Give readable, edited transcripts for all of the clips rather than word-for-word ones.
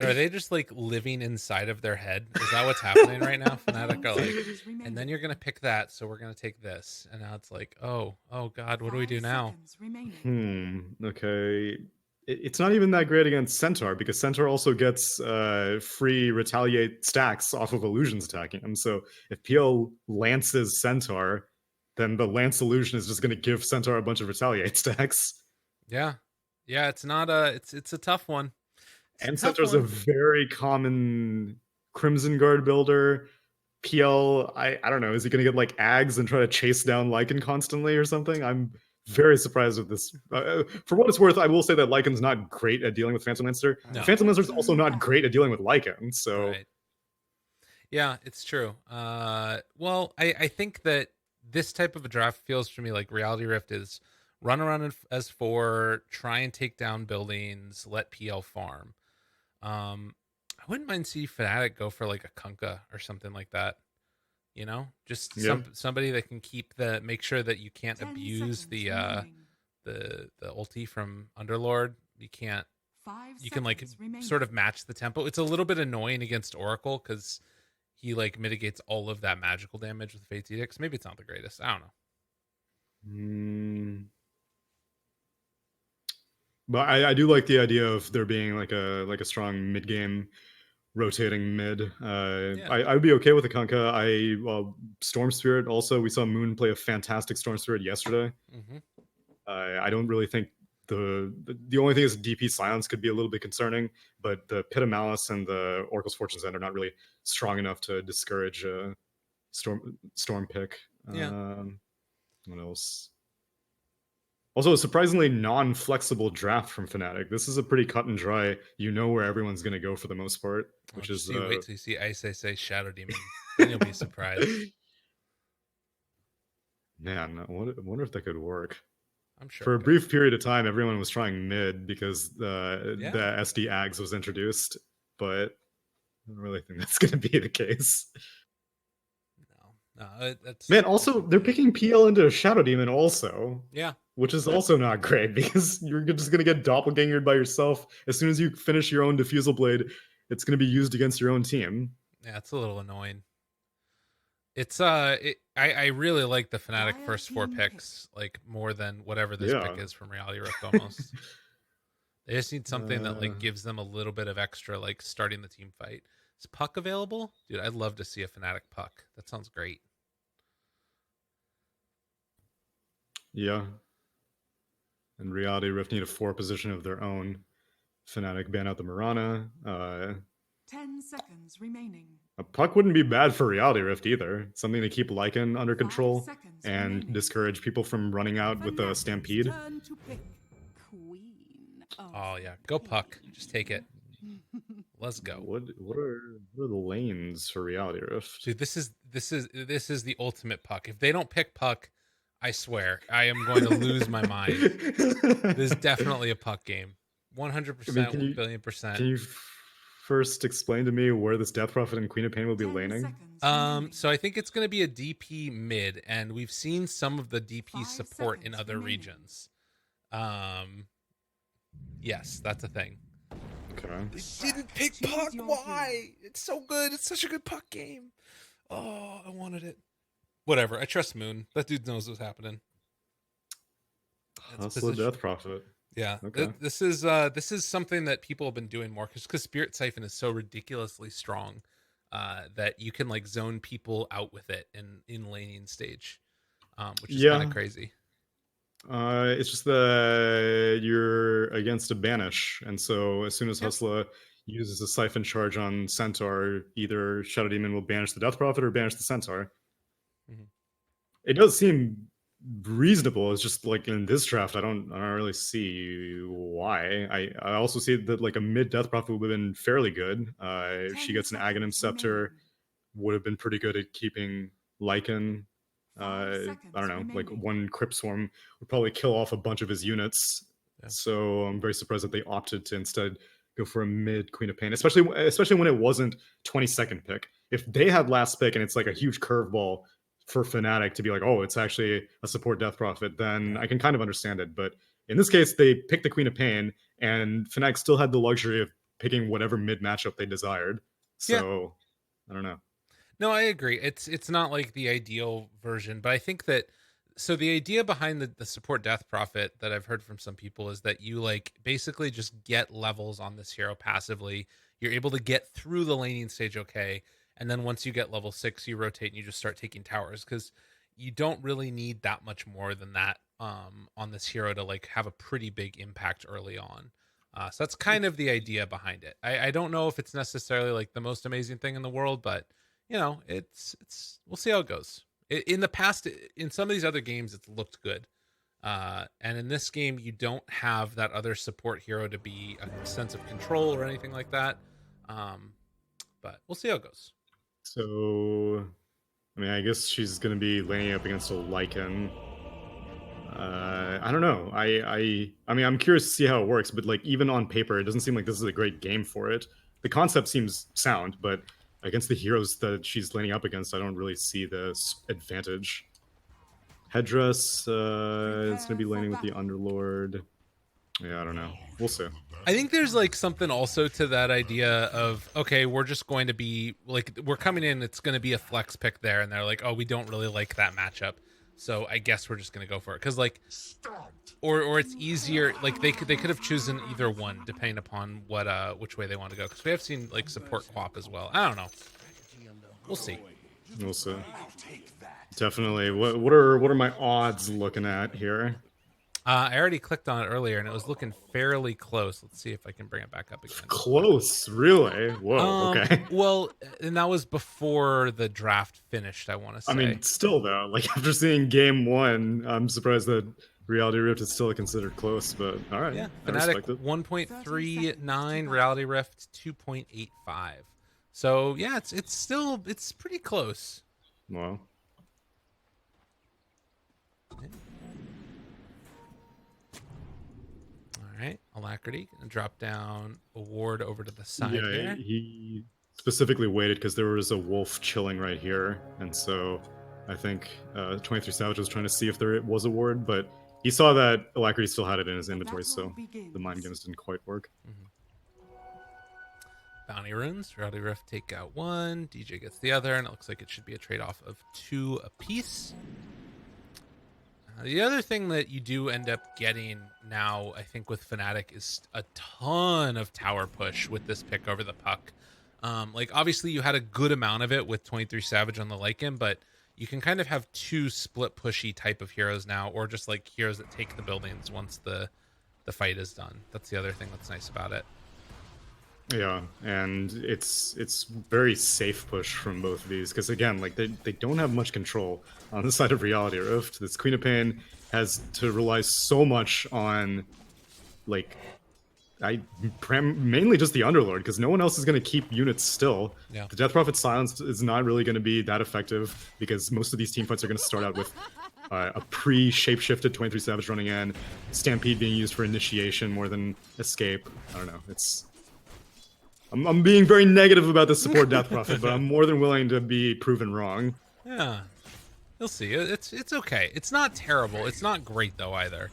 Are they just like living inside of their head? Is that what's happening right now? Fnatic 10 are like, seconds and then remaining. you're gonna pick that, so we're gonna take this, and now it's like, oh God, what do we 5 do now? seconds remaining. Okay. It's not even that great against Centaur because Centaur also gets free retaliate stacks off of illusions attacking him. So if PL lances Centaur, then the lance illusion is just going to give Centaur a bunch of retaliate stacks. Yeah, yeah, it's not a, it's a tough one. It's a And tough Centaur's a one. very common Crimson Guard builder. PL, I don't know, is he going to get like Ags and try to chase down Lycan constantly or something? I'm very surprised with this. For what it's worth, I will say that Lycan's not great at dealing with Phantom Lancer. No, Phantom Lancer's also 14 not great at rounds. dealing with Lycan, so right? Yeah, it's true. Well, I think that this type of a draft feels to me like Reality Rift is run around as four, try and take down buildings, let PL farm. I wouldn't mind see Fnatic go for like a Kunkka or something like that. You know, just yeah. somebody that can keep the make sure that you can't 10 abuse seconds remaining. the ulti from Underlord. You can't. 5 You can like seconds sort remaining. of match the tempo. It's a little bit annoying against Oracle because he like mitigates all of that magical damage with Fate's Edicts. Maybe it's not the greatest. I don't know. Mm. But I do like the idea of there being like a strong mid game rotating mid. Yeah. I would be okay with a Kunkka. Storm Spirit also. We saw Moon play a fantastic Storm Spirit yesterday. Mm-hmm. I don't really think the only thing is DP silence could be a little bit concerning, but the Pit of Malice and the Oracle's Fortune's End are not really strong enough to discourage a storm pick. Yeah. What else? Also, a surprisingly non-flexible draft from Fnatic. This is a pretty cut and dry. You know where everyone's going to go for the most part, Oh, which just is you wait till you see Ice Shadow Demon. Then you'll be surprised. man. I wonder if that could work. I'm sure For it a could. brief period of time, everyone was trying mid because Yeah. the SD Ags was introduced, but I don't really think that's going to be the case. No, that's Man, also they're picking PL into a Shadow Demon also. Yeah. Which is also not great because you're just going to get doppelgangered by yourself. As soon as you finish your own Diffusal Blade, it's going to be used against your own team. Yeah, it's a little annoying. It's I really like the Fnatic Dire first four team picks like more than whatever this Yeah. pick is from Reality Rift almost. They just need something that like gives them a little bit of extra like starting the team fight. Is Puck available? Dude, I'd love to see a Fnatic Puck. That sounds great. Yeah. And Reality Rift need a 4 position of their own. Fnatic ban out the Mirana. 10 seconds remaining. A Puck wouldn't be bad for Reality Rift either. Something to keep Lycan under 5 control seconds and remaining. discourage people from running out with a Fnatic's Stampede. turn to pick. Queen of Oh yeah, go Puck. Just take it. Pain. Let's go. What are the lanes for Reality Rift? Dude, this is the ultimate Puck. If they don't pick Puck, I swear I am going to lose my mind. This is definitely a Puck game. 100%, can 1,000,000,000%. you first explain to me where this Death Prophet and Queen of Pain will be 10 laning? seconds remaining. So I think it's going to be a DP mid, and we've seen some of the DP 5 support in seconds other remaining. regions. Yes, that's a thing. Okay. They didn't pick Choose Puck. your Why? It's so good. It's such a good Puck game. Oh, I wanted it. Whatever. I trust Moon. That dude knows what's happening. It's Hustle position. Death Prophet. Yeah. Okay. This is something that people have been doing more because Spirit Siphon is so ridiculously strong that you can like zone people out with it in laning stage, which is kind of crazy. It's just that you're against a banish, and so as soon as Yep. Hustla uses a siphon charge on Centaur, either Shadow Demon will banish the Death Prophet or banish the Centaur. Mm-hmm. It does seem reasonable. It's just like in this draft, I don't really see why. I also see that like a mid Death Prophet would have been fairly good. She gets an Aghanim Scepter, would have been pretty good at keeping Lycan. I don't know, like one Crypt Swarm would probably kill off a bunch of his units. Yeah. So I'm very surprised that they opted to instead go for a mid Queen of Pain, especially when it wasn't 22nd pick. If they had last pick and it's like a huge curveball for Fnatic to be like, oh, it's actually a support Death Prophet, then I can kind of understand it. But in this case, they picked the Queen of Pain, and Fnatic still had the luxury of picking whatever mid matchup they desired. So I don't know. No, I agree. It's not like the ideal version, but I think that so the idea behind the support death prophet that I've heard from some people is that you like basically just get levels on this hero passively. You're able to get through the laning stage okay, and then once you get level 6, you rotate and you just start taking towers because you don't really need that much more than that on this hero to like have a pretty big impact early on. So that's kind of the idea behind it. I don't know if it's necessarily like the most amazing thing in the world, but you know, it's we'll see how it goes. In the past, in some of these other games, it's looked good, and in this game, you don't have that other support hero to be a sense of control or anything like that. Um, but we'll see how it goes. So, I mean, I guess she's going to be laning up against a Lycan. I don't know. I mean, I'm curious to see how it works, but like even on paper, it doesn't seem like this is a great game for it. The concept seems sound, but against the heroes that she's laning up against, I don't really see the advantage. Headdress is going to be laning with the Underlord. Yeah, I don't know. We'll see. I think there's like something also to that idea of okay, we're just going to be like we're coming in, it's going to be a flex pick there, and they're like, oh, we don't really like that matchup, so I guess we're just going to go for it because like, or it's easier. Like they could have chosen either one depending upon what which way they want to go because we have seen like support quap as well. I don't know. We'll see. We'll see. Definitely. What are my odds looking at here? I already clicked on it earlier and it was looking fairly close. Let's see if I can bring it back up again. Close, really? Whoa, okay. Well, and that was before the draft finished, I want to say. I mean, still though, like after seeing game 1, I'm surprised that Reality Rift is still considered close, but all right. Yeah, Fnatic 1.39, Reality Rift 2.85. So yeah, it's pretty close. Wow. Yeah. All right, Alacrity gonna drop down a ward over to the side here. He specifically waited because there was a wolf chilling right here, and so I think 23 Savage was trying to see if there was a ward, but he saw that Alacrity still had it in his inventory, so the mind games didn't quite work. Bounty runes, Reality Rift take out one, DJ gets the other, and it looks like it should be a trade-off of 2 apiece. The other thing that you do end up getting now, I think, with Fnatic is a ton of tower push with this pick over the puck. Like, obviously, you had a good amount of it with 23 Savage on the Lycan, but you can kind of have 2 split pushy type of heroes now, or just like heroes that take the buildings once the fight is done. That's the other thing that's nice about it. Yeah, and it's very safe push from both of these because again, like they don't have much control on the side of Reality Rift. This Queen of Pain has to rely so much on like mainly just the Underlord because no one else is going to keep units still. Yeah. The Death Prophet Silence is not really going to be that effective because most of these teamfights are going to start out with a pre-shapeshifted 23 Savage running in, Stampede being used for initiation more than escape. I don't know. I'm being very negative about the support Death Prophet, but I'm more than willing to be proven wrong. Yeah, you'll see. It's okay. It's not terrible. It's not great though either.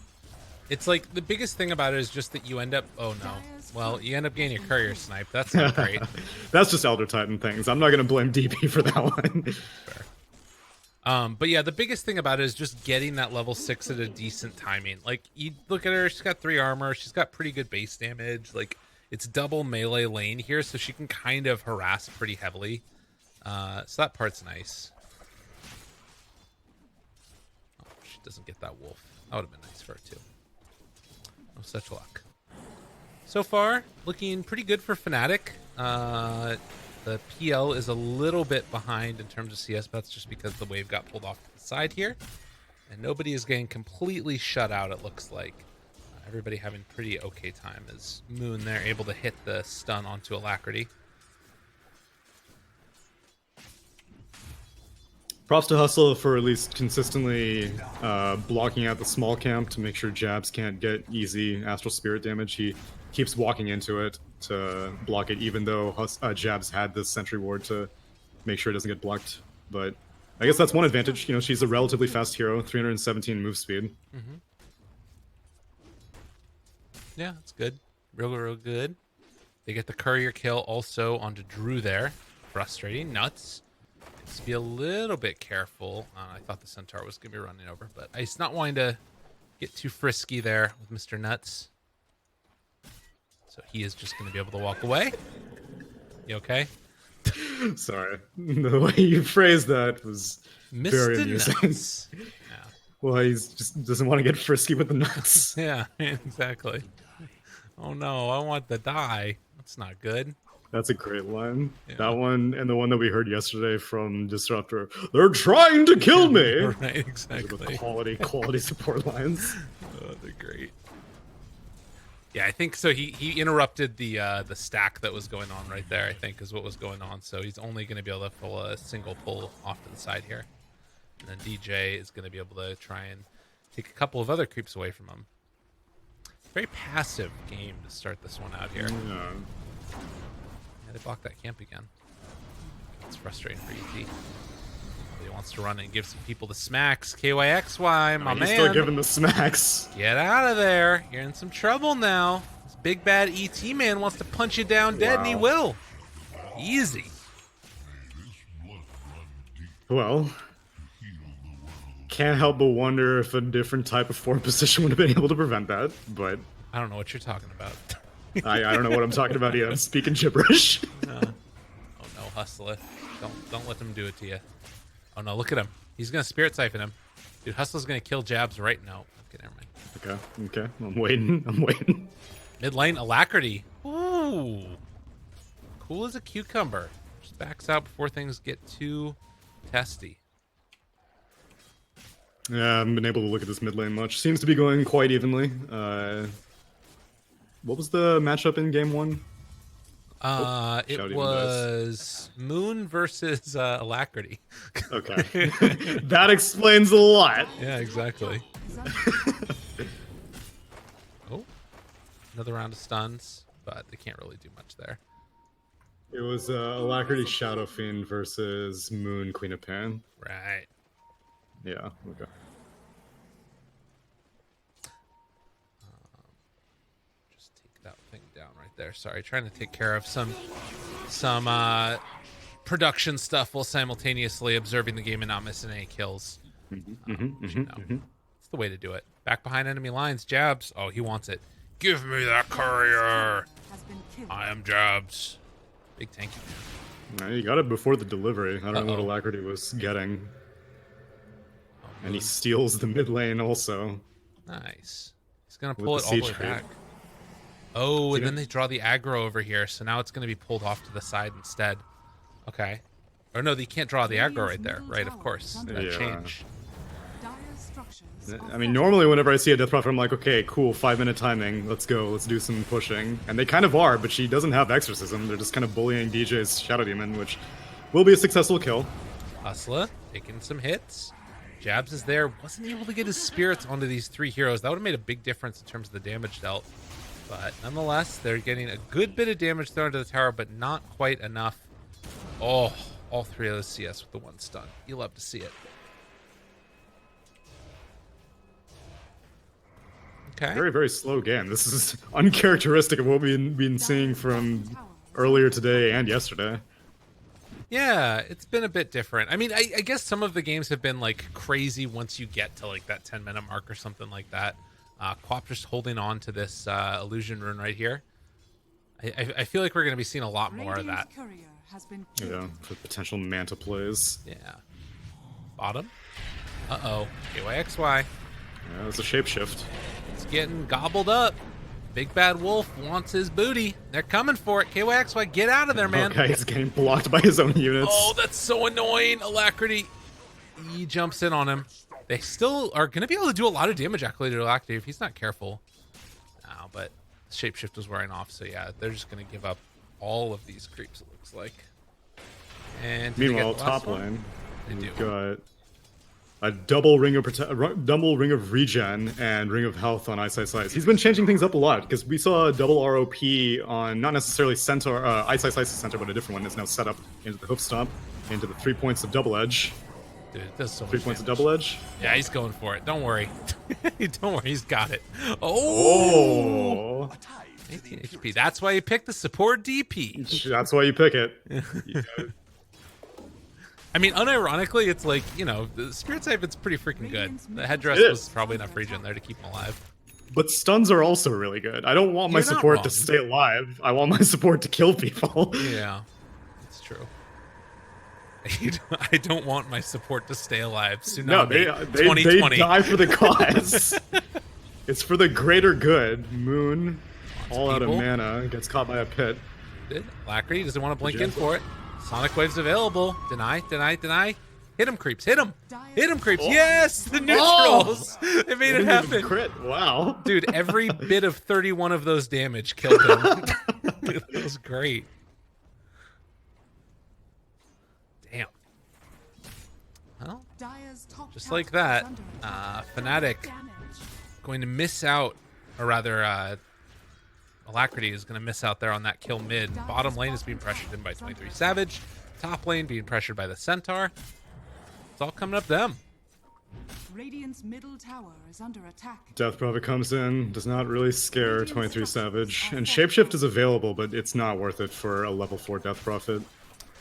It's like the biggest thing about it is just that you end up. Oh no. Well, you end up getting your courier snipe. That's not great. That's just Elder Titan things. I'm not gonna blame DP for that one. Fair. But yeah, the biggest thing about it is just getting that level 6 at a decent timing. Like you look at her, she's got 3 armor. She's got pretty good base damage. Like. It's double melee lane here, so she can kind of harass pretty heavily. So that part's nice. Oh, she doesn't get that wolf. That would have been nice for her, too. Oh, such luck. So far, looking pretty good for Fnatic. The PL is a little bit behind in terms of CS, but that's just because the wave got pulled off to the side here. And nobody is getting completely shut out, it looks like. Everybody having pretty okay time as Moon there able to hit the stun onto Alacrity. Props to Hustle for at least consistently blocking out the small camp to make sure Jabs can't get easy Astral Spirit damage. He keeps walking into it to block it, even though Jabs had this Sentry Ward to make sure it doesn't get blocked. But I guess that's one advantage. You know, she's a relatively fast hero, 317 move speed. Yeah, it's good. Real good. They get the courier kill also onto Drew there. Frustrating. Nuts. Just be a little bit careful. I thought the Centaur was going to be running over, but he's not wanting to get too frisky there with Mr. Nuts. So he is just going to be able to walk away. You okay? Sorry. The way you phrased that was very Mr. amusing. Nuts. Yeah. Well, he just doesn't want to get frisky with the nuts. Yeah, exactly. Oh no, I want to die. That's not good. That's a great line. Yeah. That one and the one that we heard yesterday from Disruptor. They're trying to kill me. Right, Those are exactly. the quality support lines. Oh, they're great. Yeah, I think so. He interrupted the stack that was going on right there. I think is what was going on. So he's only going to be able to pull a single pull off to the side here, and then DJ is going to be able to try and take a couple of other creeps away from him. Very passive game to start this one out here. Yeah. Yeah, they blocked that camp again. It's frustrating for ET. He wants to run and give some people the smacks. KYXY, my He's man. still giving the smacks. Get out of there. You're in some trouble now. This big bad ET man wants to punch you down dead, and he Wow. will. Easy. Well, can't help but wonder if a different type of form position would have been able to prevent that, but I don't know what you're talking about. I don't know what I'm talking about either. I'm speaking gibberish. Oh no, Hustler. Don't let them do it to you. Oh no, look at him. He's gonna spirit siphon him. Dude, Hustler's gonna kill Jabs right now. Okay, never mind. Okay. I'm waiting. Mid lane, Alacrity. Ooh. Cool as a cucumber. Just backs out before things get too testy. Yeah, I haven't been able to look at this mid lane much. Seems to be going quite evenly. What was the matchup in game one? It Shout even was Moon versus Alacrity. Okay. That explains a lot. Yeah, exactly. Oh, another round of stuns, but they can't really do much there. It was Alacrity Shadow Fiend versus Moon Queen of Pan. Right. Yeah, okay. Just take that thing down right there. Sorry, trying to take care of some production stuff while simultaneously observing the game and not missing any kills. It's the way to do it. Back behind enemy lines, Jabs. Oh, he wants it. Give me that courier. Has been killed. I am Jabs. Big tanky man. Nah, you got it before the delivery. I don't know what Uh-oh. Alacrity was getting. Oh, And he Moon. steals the mid lane also. Nice. He's gonna With pull the it all the way siege creep. back. Oh, and Yeah. then they draw the aggro over here, so now it's gonna be pulled off to the side instead. Okay. Or no, you can't draw the aggro right there. Right, of course. That Yeah. change. Dire structures I mean, normally whenever I see a Death Prophet, I'm like, okay, cool, 5-minute timing, let's go, let's do some pushing. And they kind of are, but she doesn't have Exorcism. They're just kind of bullying DJ's Shadow Demon, which will be a successful kill. Hustler taking some hits. Jabs is there. Wasn't able to get his spirits onto these three heroes. That would have made a big difference in terms of the damage dealt. But nonetheless, they're getting a good bit of damage thrown to the tower, but not quite enough. Oh, all three of those CS with the one stun. You love to see it. Okay. Very, very slow game. This is uncharacteristic of what we've been seeing from earlier today and yesterday. Yeah, it's been a bit different. I mean, I guess some of the games have been like crazy once you get to like that 10-minute mark or something like that. Quap just holding on to this illusion rune right here. I feel like we're going to be seeing a lot more of that. Courier has been killed. Yeah, for potential Manta plays. Yeah. Bottom. Uh-oh. KYXY. Yeah, it's a shapeshift. It's getting gobbled up. Big Bad Wolf wants his booty. They're coming for it. KYXY, get out of there, man. Okay, he's getting blocked by his own units. Oh, that's so annoying. Alacrity. He jumps in on him. They still are going to be able to do a lot of damage actually to Alacrity if he's not careful. No, but Shapeshift was wearing off, so yeah, they're just going to give up all of these creeps, it looks like. And did they Meanwhile, get the last top one? lane, They do. we've got a double ring of regen and ring of health on Ice Ice Ice. He's been changing things up a lot because we saw a double ROP on not necessarily Centaur, Ice Ice Ice's center, but a different one is now set up into the hoof stomp, into the 3 points of double edge. Dude, it does so much 3 points of damage. double edge. Yeah, he's going for it. Don't worry. Don't worry, he's got it. Oh! Oh, 18 HP. That's why you picked the support DP. That's why you pick it. I mean, unironically, it's like, you know, the Spirit Siphon's pretty freaking good. The headdress It was is. probably enough regen there to keep him alive. But stuns are also really good. I don't want my You're not support wrong. to stay alive. I want my support to kill people. Yeah, it's true. I don't want my support to stay alive. Tsunami, No, they 2020. die for the cause. It's for the greater good. Moon, all out of people. mana, gets caught by a pit. Lackery doesn't want to blink in Gentle. for it. Sonic Wave's available. Deny, deny, deny. Hit him, creeps. Hit him. Hit him, creeps. Oh. Yes, the neutrals. They made it Didn't even happen. Crit. Wow. Dude, every bit of 31 of those damage killed him. That was great. Damn. Well, Dire's top just tower like that, is under attack. Fnatic Damage. going to miss out, or rather, Alacrity is going to miss out there on that kill mid. Bottom lane is being pressured in by 23 Savage. Top lane being pressured by the Centaur. It's all coming up them. Radiant's middle tower is under attack. Death Prophet comes in, does not really scare 23 Savage. And Shapeshift is available, but it's not worth it for a level 4 Death Prophet.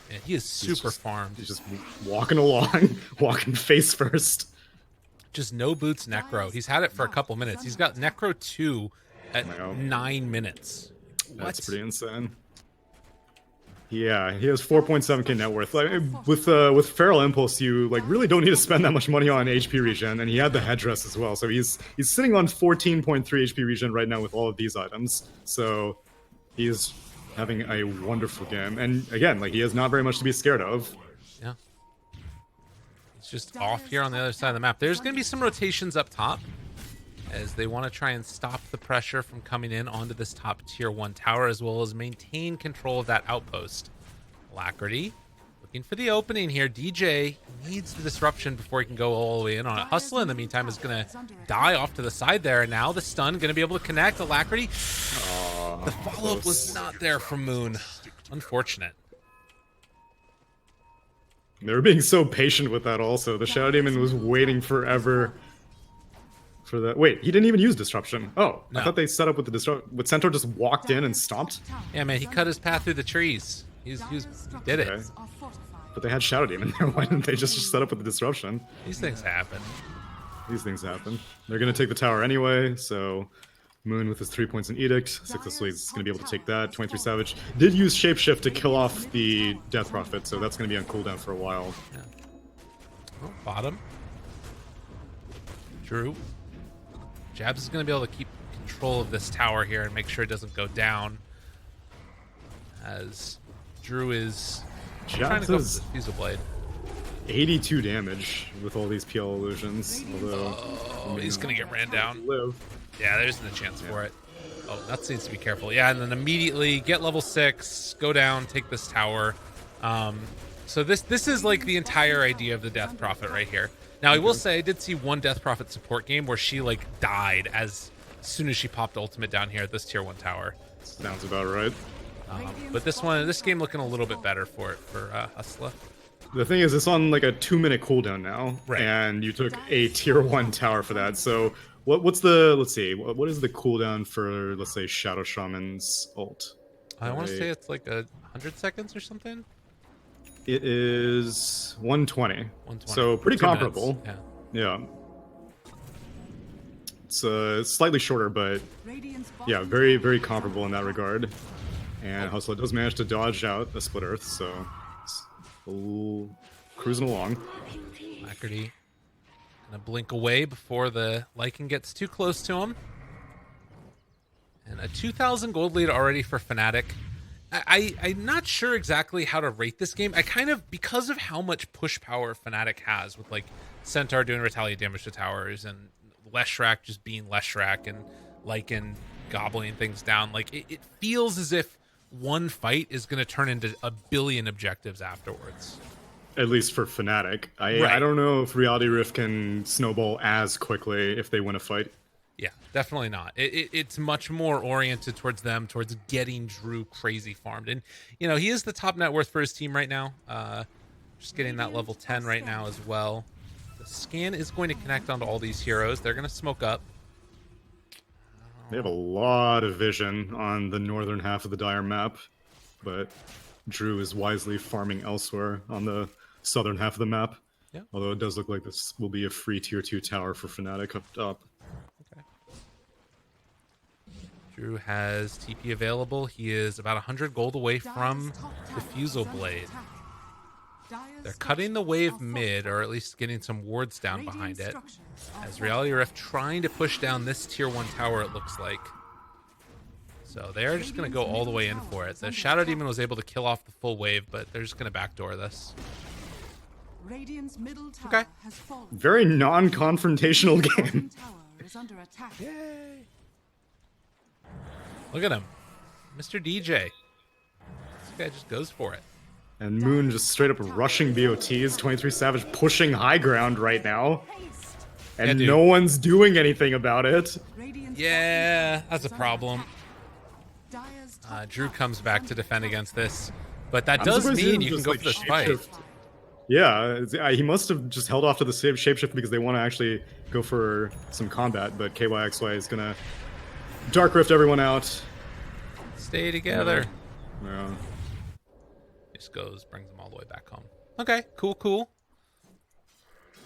And he is super farmed. He's just walking along, walking face first. Just no boots Necro. He's had it for a couple minutes. He's got Necro 2 at Wow. 9 minutes. That's What? pretty insane. Yeah, he has 4.7k net worth. Like, with Feral Impulse, you like really don't need to spend that much money on HP regen, and he had the headdress as well. So he's sitting on 14.3 HP regen right now with all of these items. So he's having a wonderful game, and again, like he has not very much to be scared of. Yeah. It's just off here on the other side of the map. There's going to be some rotations up top as they want to try and stop the pressure from coming in onto this top tier 1 tower, as well as maintain control of that outpost. Alacrity looking for the opening here. DJ needs the disruption before he can go all the way in on it. Hustler, in the meantime, is going to die off to the side there. And now the stun going to be able to connect. Alacrity. The follow-up was not there from Moon. Unfortunate. They were being so patient with that also. The Shadow Demon was waiting forever for that. Wait, he didn't even use Disruption. Oh, No. I thought they set up with the Disruption. But Centaur just walked in and stomped? Yeah, man, he cut his path through the trees. He did it. Okay. But they had Shadow Demon there. Why didn't they just set up with the Disruption? These things happen. These things happen. They're going to take the tower anyway, so Moon with his 3 points in Edict. Successfully is going to be able to take that. 23 Savage did use Shapeshift to kill off the Death Prophet, so that's going to be on cooldown for a while. Oh, bottom. Drew. Jabs is going to be able to keep control of this tower here and make sure it doesn't go down. As Drew is trying to go for Jabs the Fusel Blade. 82 damage with all these PL illusions, although Oh, he's going to get ran down. live. Yeah, there isn't a chance for it. Oh, Nuts needs to be careful. Yeah, and then immediately get level 6, go down, take this tower. So this is like the entire idea of the Death Prophet right here. Now, I will say I did see one Death Prophet support game where she like died as soon as she popped ultimate down here at this tier 1 tower. Sounds about right. But this game looking a little bit better for Hustler. The thing is, it's on like a 2-minute cooldown now, Right. and you took a tier 1 tower for that. So what's the, let's see, what is the cooldown for, let's say, Shadow Shaman's ult? I want to say it's like 100 seconds or something. It is 120. 120. So pretty 2 minutes. comparable. Yeah. Yeah. It's slightly shorter, but yeah, very, very comparable in that regard. And Hustler does manage to dodge out a Split Earth, so it's cruising along. Lackerty gonna blink away before the Lycan gets too close to him. And a 2,000 gold lead already for Fnatic. I'm not sure exactly how to rate this game. I kind of, because of how much push power Fnatic has with like Centaur doing retaliate damage to towers and Leshrac just being Leshrac and Lycan gobbling things down, like it feels as if one fight is going to turn into a billion objectives afterwards. At least for Fnatic. I Right. don't know if Reality Rift can snowball as quickly if they win a fight. Yeah, definitely not. It's much more oriented towards them, towards getting Drew crazy farmed. And, you know, he is the top net worth for his team right now. Just getting that level 10 right now as well. The scan is going to connect onto all these heroes. They're going to smoke up. They have a lot of vision on the northern half of the Dire map, but Drew is wisely farming elsewhere on the southern half of the map. Yeah. Although it does look like this will be a free tier 2 tower for Fnatic up top. Okay. Drew has TP available. He is about 100 gold away from the Fusel Blade. They're cutting the wave mid, or at least getting some wards down behind it. As Reality Rift trying to push down this tier 1 tower, it looks like. So they're just going to go all the way in for it. The Shadow Demon was able to kill off the full wave, but they're just going to backdoor this. Okay. Very non-confrontational game. Yay. Look at him. Mr. DJ. This guy just goes for it. And Moon just straight up rushing BOTs. 23 Savage pushing high ground right now. And no one's doing anything about it. Yeah, that's a problem. Drew comes back to defend against this. But that does mean you can go for this fight. Yeah, he must have just held off to the shapeshift because they want to actually go for some combat. But KYXY is going to Dark Rift everyone out. Stay together. Yeah. Just goes, brings them all the way back home. Okay, cool.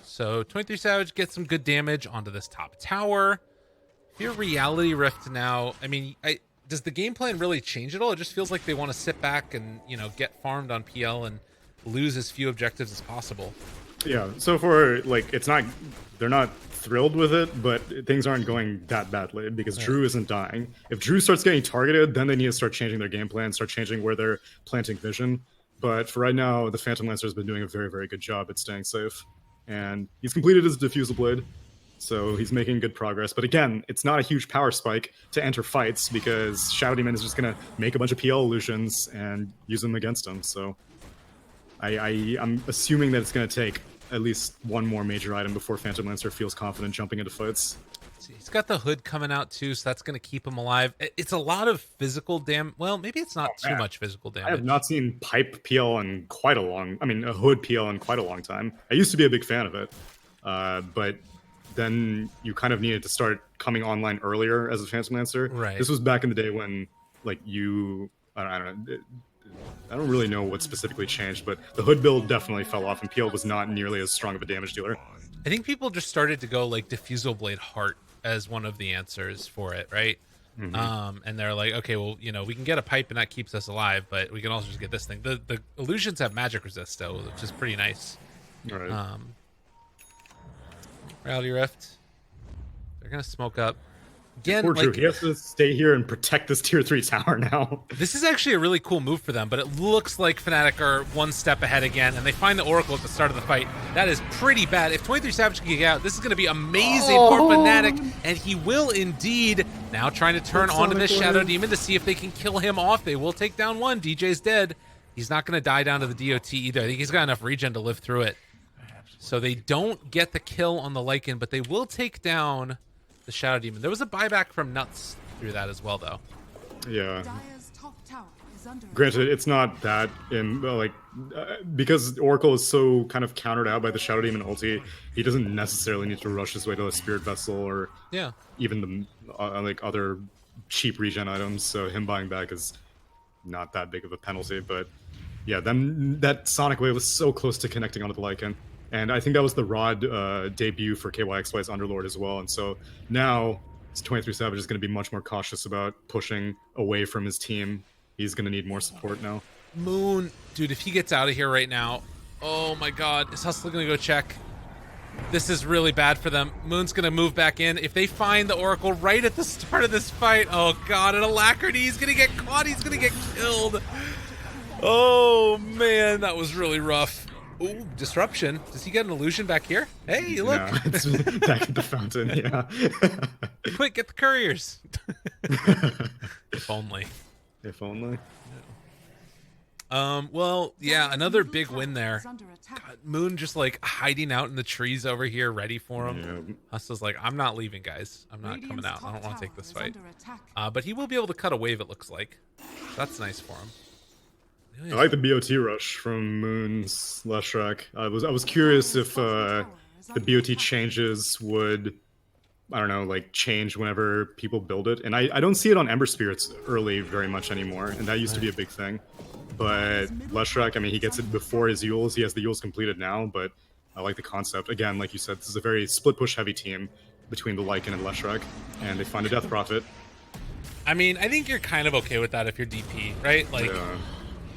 So 23 Savage gets some good damage onto this top tower. If you're Reality Rift now, I mean, does the game plan really change at all? It just feels like they want to sit back and, get farmed on PL and lose as few objectives as possible. Yeah, so for, they're not thrilled with it, but things aren't going that badly because Drew isn't dying. If Drew starts getting targeted, then they need to start changing their game plan, start changing where they're planting vision. But for right now, the Phantom Lancer has been doing a very, very good job at staying safe. And he's completed his Diffusal Blade, so he's making good progress. But again, it's not a huge power spike to enter fights because Shadow Demon is just going to make a bunch of PL illusions and use them against him. So I'm assuming that it's going to take at least one more major item before Phantom Lancer feels confident jumping into fights. He's got the hood coming out too, so that's going to keep him alive. It's a lot of physical damage. Well, maybe it's not too much physical damage. I have not seen pipe PL in quite a a hood PL in quite a long time. I used to be a big fan of it, but then you kind of needed to start coming online earlier as a Phantom Lancer. Right. This was back in the day when, I don't know. I don't really know what specifically changed, but the hood build definitely fell off, and PL was not nearly as strong of a damage dealer. I think people just started to go Diffusal Blade Heart as one of the answers for it, right? Mm-hmm. And they're like, okay, well, we can get a pipe and that keeps us alive, but we can also just get this thing. The illusions have magic resist though, which is pretty nice. Right. Reality Rift. They're gonna smoke up. Again, poor Drew. He has to stay here and protect this tier 3 tower now. This is actually a really cool move for them, but it looks like Fnatic are one step ahead again, and they find the Oracle at the start of the fight. That is pretty bad. If 23 Savage can get out, this is going to be amazing for Fnatic, and he will indeed. Now trying to turn onto this Shadow Demon to see if they can kill him off. They will take down one. DJ's dead. He's not going to die down to the DOT either. I think he's got enough regen to live through it. So they don't get the kill on the Lycan, but they will take down the Shadow Demon. There was a buyback from Nuts through that as well, though. Yeah. Granted, it's not that because Oracle is so kind of countered out by the Shadow Demon ulti, he doesn't necessarily need to rush his way to a Spirit Vessel or even the other cheap regen items. So him buying back is not that big of a penalty. But yeah, that Sonic Wave was so close to connecting onto the Lycan. And I think that was the Rod debut for KYXY's Underlord as well. And so now 23 Savage is going to be much more cautious about pushing away from his team. He's going to need more support now. Moon, dude, if he gets out of here right now, oh my god, is Hustler going to go check? This is really bad for them. Moon's going to move back in. If they find the Oracle right at the start of this fight, oh god, and Alacrity, he's going to get caught, he's going to get killed. Oh man, that was really rough. Ooh, disruption. Does he get an illusion back here? Hey, look. No, it's back at the fountain, yeah. Quick, get the couriers. If only. If only. Well, yeah, another big win there. God, Moon just hiding out in the trees over here, ready for him. Yeah. Hustle's like, I'm not leaving, guys. I'm not coming out. I don't want to take this fight. But he will be able to cut a wave, it looks like. That's nice for him. I like the BOT rush from Moon's Leshrac. I was curious if the BOT changes would I don't know, like change whenever people build it. And I don't see it on Ember Spirits early very much anymore, and that used to be a big thing. But Leshrac, I mean, he gets it before his Yules. He has the Yules completed now, but I like the concept. Again, like you said, this is a very split push heavy team between the Lycan and Leshrac, and they find a Death Prophet. I mean, I think you're kind of okay with that if you're DP, right? Like,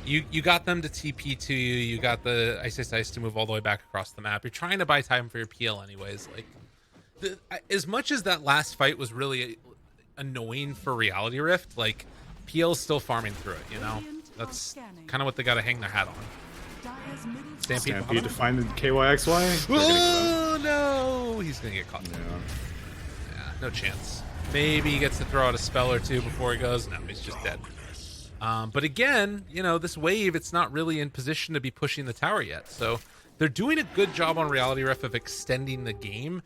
you got them to TP to you. You got the Ice to move all the way back across the map. You're trying to buy time for your PL anyways. Like, as much as that last fight was really annoying for Reality Rift, like, PL's still farming through it, you know? That's kind of what they got to hang their hat on. Stampede to find the KYXY? Oh, no! He's going to get caught. Yeah, no chance. Maybe he gets to throw out a spell or two before he goes. No, he's just dead. But again, you know, this wave, it's not really in position to be pushing the tower yet. So they're doing a good job on Reality Ref of extending the game.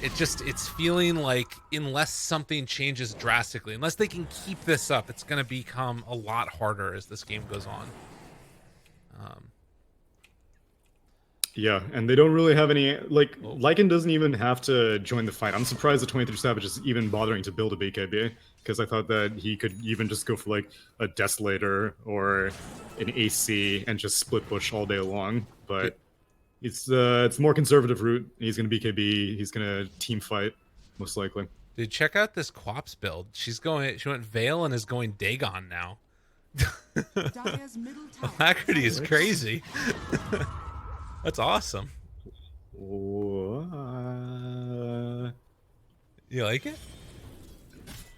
It's feeling like unless something changes drastically, unless they can keep this up, it's going to become a lot harder as this game goes on. Yeah, and they don't really have any, like, Lycan doesn't even have to join the fight. I'm surprised that 23 Savage is even bothering to build a BKB, because I thought that he could even just go for, like, a Desolator or an AC and just split push all day long, but it's more conservative route. He's going to BKB, he's going to team fight, most likely. Dude, check out this Quops build. She went Veil and is going Dagon now. Alacrity is crazy. That's awesome. You like it?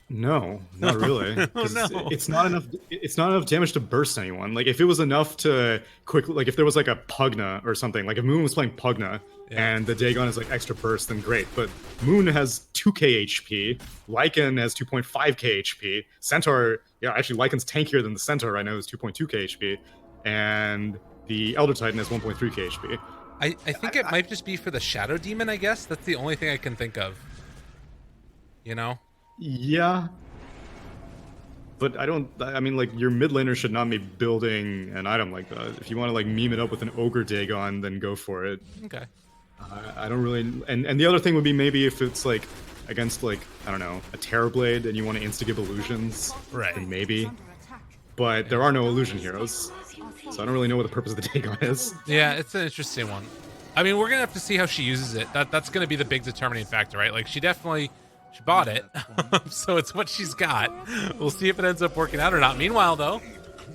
No, not really. Oh, no. It's not enough. It's not enough damage to burst anyone. Like if it was enough to quickly, like if there was like a Pugna or something, like if Moon was playing Pugna and the Dagon is like extra burst, then great. But Moon has 2k HP, Lycan has 2.5k HP, Centaur, yeah, actually Lycan's tankier than the Centaur right now, is 2.2k HP, and the Elder Titan has 1.3k HP. I think it might just be for the Shadow Demon, I guess. That's the only thing I can think of. You know? Yeah. But I mean, like, your mid laner should not be building an item like that. If you want to, like, meme it up with an Ogre Dagon, then go for it. Okay. I don't really... And the other thing would be maybe if it's, like, against, like, I don't know, a Terrorblade and you want to insta-give illusions. Right. Then maybe. But there are no illusion heroes. So I don't really know what the purpose of the Dagon is. Yeah, it's an interesting one. I mean, we're going to have to see how she uses it. That's going to be the big determining factor, right? Like, she bought it, so it's what she's got. We'll see if it ends up working out or not. Meanwhile, though,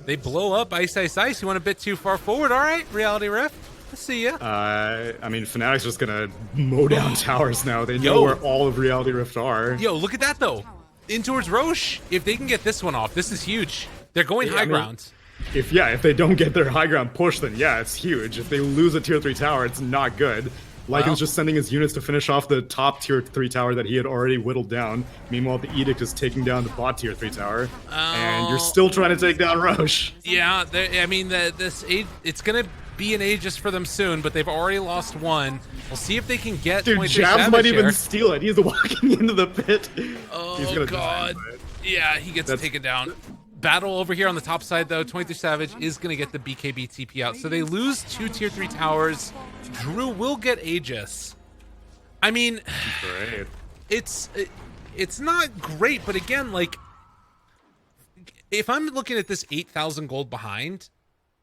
they blow up Ice. You went a bit too far forward. All right, Reality Rift. I see ya. I mean, Fnatic's just going to mow down towers now. They know where all of Reality Rift are. Yo, look at that, though. In towards Roche. If they can get this one off, this is huge. They're going high ground. If they don't get their high ground push, then yeah, it's huge. If they lose a tier 3 tower, it's not good. Lycan's just sending his units to finish off the top tier 3 tower that he had already whittled down. Meanwhile, the Edict is taking down the bot tier 3 tower. And you're still trying to take down Roche. Yeah, I mean, it's going to be an Aegis for them soon, but they've already lost one. We'll see if they can get... Dude, Jabs might even steal it. He's walking into the pit. Oh, he's gonna God. Yeah, he gets taken down. Battle over here on the top side, though. 23 Savage is going to get the BKB TP out. So they lose 2 tier 3 towers. Drew will get Aegis. I mean, great. It's not great, but again, like, if I'm looking at this 8,000 gold behind,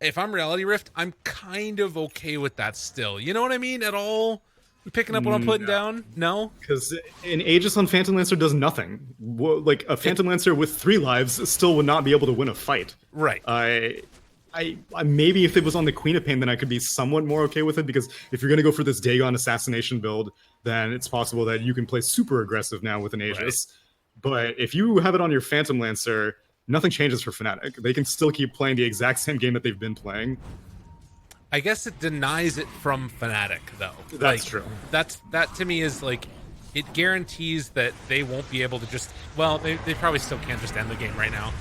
if I'm Reality Rift, I'm kind of okay with that still. You know what I mean? At all? You picking up what I'm putting down? No? Because an Aegis on Phantom Lancer does nothing. Like, a Phantom Lancer with 3 lives still would not be able to win a fight. Right. I maybe if it was on the Queen of Pain, then I could be somewhat more okay with it, because if you're going to go for this Dagon assassination build, then it's possible that you can play super aggressive now with an Aegis. Right. But if you have it on your Phantom Lancer, nothing changes for Fnatic. They can still keep playing the exact same game that they've been playing. I guess it denies it from Fnatic, though. That's true. That to me is like, it guarantees that they won't be able to just, well, they probably still can't just end the game right now,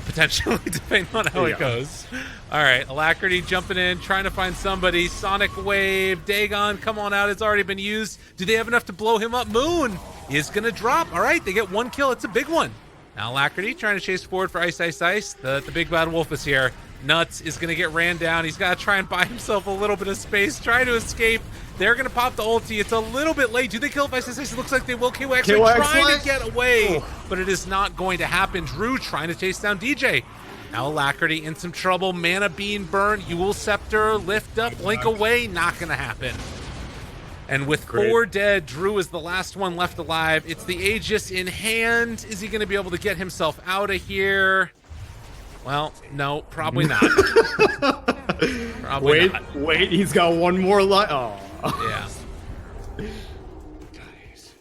potentially, depending on how it goes. All right, Alacrity jumping in, trying to find somebody. Sonic Wave, Dagon, come on out. It's already been used. Do they have enough to blow him up? Moon is going to drop. All right, they get 1 kill. It's a big one. Now Alacrity trying to chase forward for Ice. The big bad wolf is here. Nuts is going to get ran down. He's got to try and buy himself a little bit of space, try to escape. They're going to pop the ulti. It's a little bit late. Do they kill Vice Sensation? Looks like they will. KYX trying to get away, but it is not going to happen. Drew trying to chase down DJ. Now Alacrity in some trouble. Mana being burned. Eul Scepter, lift up, blink away. Not going to happen. And with 4 dead, Drew is the last one left alive. It's the Aegis in hand. Is he going to be able to get himself out of here? Well, no, probably not. Probably not. Wait, he's got one more life. Oh. Yeah.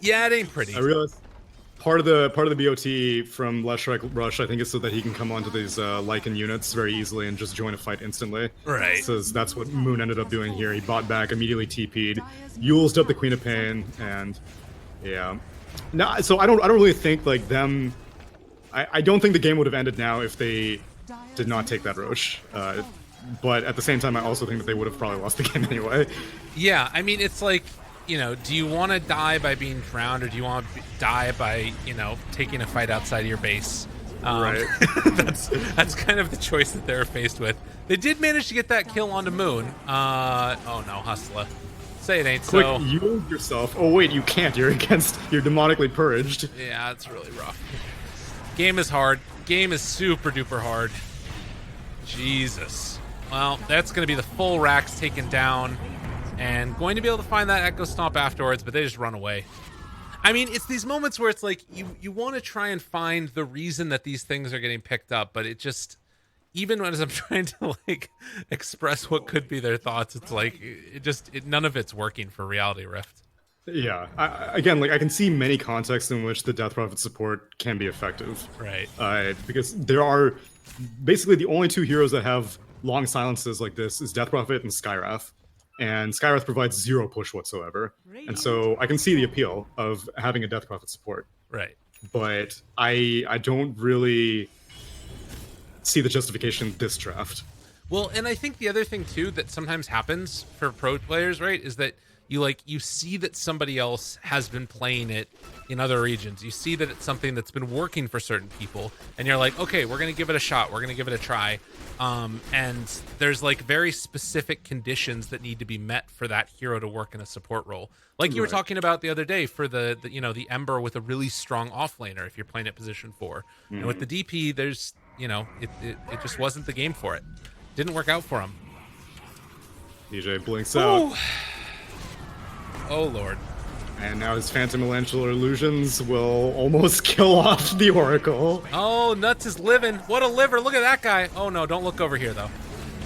Yeah, it ain't pretty. I realized part of the BOT from Left Strike Rush, I think, is so that he can come onto these Lycan units very easily and just join a fight instantly. Right. So that's what Moon ended up doing here. He bought back, immediately TP'd, Eul's up the Queen of Pain, and yeah. No, so I don't really think like them. I don't think the game would have ended now if they did not take that Roche. But at the same time, I also think that they would have probably lost the game anyway. Yeah, I mean, it's like, you know, do you want to die by being drowned, or do you want to die by, you know, taking a fight outside of your base? Right. that's kind of the choice that they're faced with. They did manage to get that kill onto Moon. Oh no, Hustler. Say it ain't Quick, so. you yourself. Oh wait, you can't. You're demonically purged. Yeah, it's really rough. Game is hard. Game is super duper hard. Jesus. Well, that's going to be the full racks taken down, and going to be able to find that Echo Stomp afterwards, but they just run away. I mean, it's these moments where it's like you want to try and find the reason that these things are getting picked up, but it just, even as I'm trying to like express what could be their thoughts, it's like none of it's working for Reality Rift. Yeah, again, like I can see many contexts in which the Death Prophet support can be effective. Right. Because there are basically the only 2 heroes that have long silences like this is Death Prophet and Skywrath. And Skywrath provides 0 push whatsoever. And so I can see the appeal of having a Death Prophet support. Right. But I don't really see the justification this draft. Well, and I think the other thing too that sometimes happens for pro players, right, is that you see that somebody else has been playing it in other regions. You see that it's something that's been working for certain people, and you're like, okay, we're gonna give it a shot. We're gonna give it a try. And there's like very specific conditions that need to be met for that hero to work in a support role. Like you were talking about the other day for the the Ember with a really strong offlaner if you're playing at position 4. And with the DP, there's it just wasn't the game for it. Didn't work out for him. DJ blinks out. Oh Lord. And now his Phantom Elemental Illusions will almost kill off the Oracle. Oh, Nuts is living. What a liver. Look at that guy. Oh no, don't look over here though.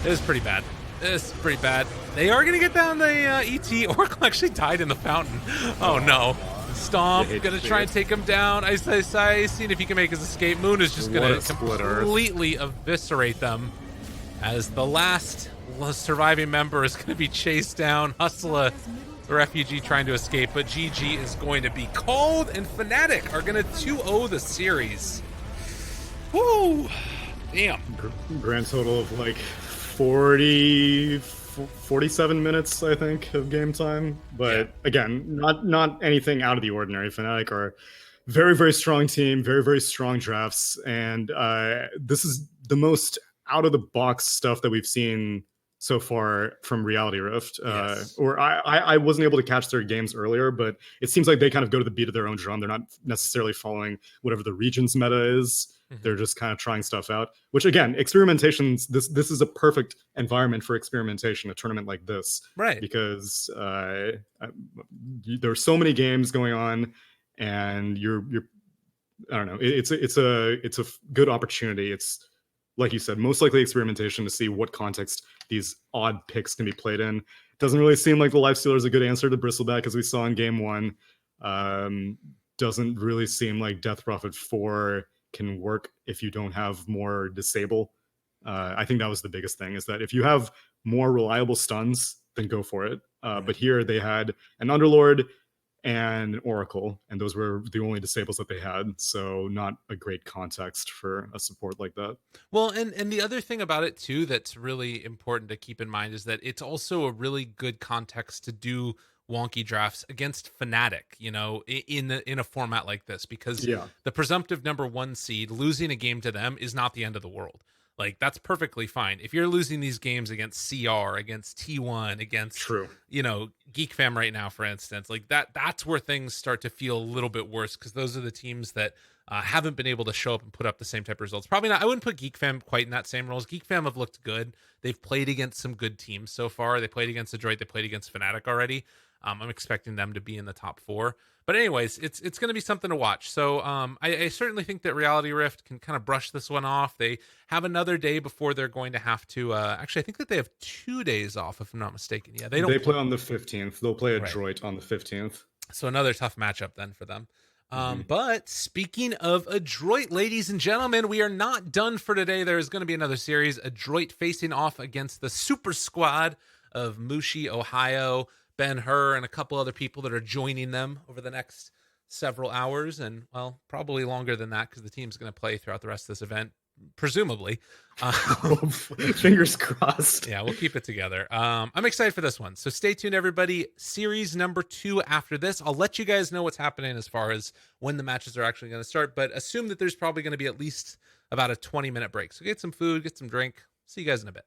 This is pretty bad. This is pretty bad. They are going to get down the ET. Oracle actually died in the fountain. Oh no. Stomp, gonna try and take him down. Ice, seeing if he can make his escape. Moon is just gonna completely eviscerate them, as the last surviving member is gonna be chased down. Hustler, the refugee, trying to escape, but GG is going to be called, and Fnatic are gonna 2-0 the series. Woo! Damn. Grand total of like 47 minutes, I think, of game time. But again, not anything out of the ordinary. Fnatic are very, very strong team, very, very strong drafts. And this is the most out-of-the-box stuff that we've seen so far from Reality Rift. Or I wasn't able to catch their games earlier, but it seems like they kind of go to the beat of their own drum. They're not necessarily following whatever the region's meta is. They're just kind of trying stuff out, which again, experimentations, this is a perfect environment for experimentation, a tournament like this. Right. Because there's so many games going on, and you're I don't know, it's a good opportunity. It's, like you said, most likely experimentation to see what context these odd picks can be played in. Doesn't really seem like the Lifestealer is a good answer to Bristleback, as we saw in game 1. Doesn't really seem like Death Prophet 4 can work if you don't have more disable. I think that was the biggest thing, is that if you have more reliable stuns, then go for it. But here they had an Underlord and an Oracle, and those were the only disables that they had. So not a great context for a support like that. Well, and the other thing about it too that's really important to keep in mind is that it's also a really good context to do wonky drafts against Fnatic, in a format like this, because the presumptive number 1 seed, losing a game to them is not the end of the world. Like, that's perfectly fine. If you're losing these games against CR, against T1, against, True. Geek Fam right now, for instance, like that's where things start to feel a little bit worse, because those are the teams that haven't been able to show up and put up the same type of results. Probably not. I wouldn't put Geek Fam quite in that same roles. Geek Fam have looked good. They've played against some good teams so far. They played against Detroit. They played against Fnatic already. I'm expecting them to be in the top 4. But anyways, it's going to be something to watch. So I certainly think that Reality Rift can kind of brush this one off. They have another day before they're going to have to. Actually, I think that they have 2 days off, if I'm not mistaken. Yeah, they play on the 15th. They'll play Right. Adroit on the 15th. So another tough matchup then for them. But speaking of Adroit, ladies and gentlemen, we are not done for today. There is going to be another series. Adroit facing off against the super squad of Mushi, Ohio, Ben Hur, and a couple other people that are joining them over the next several hours. And, well, probably longer than that, because the team's going to play throughout the rest of this event, presumably. Fingers crossed. Yeah, we'll keep it together. I'm excited for this one. So stay tuned, everybody. Series number 2 after this. I'll let you guys know what's happening as far as when the matches are actually going to start, but assume that there's probably going to be at least about a 20-minute break. So get some food, get some drink. See you guys in a bit.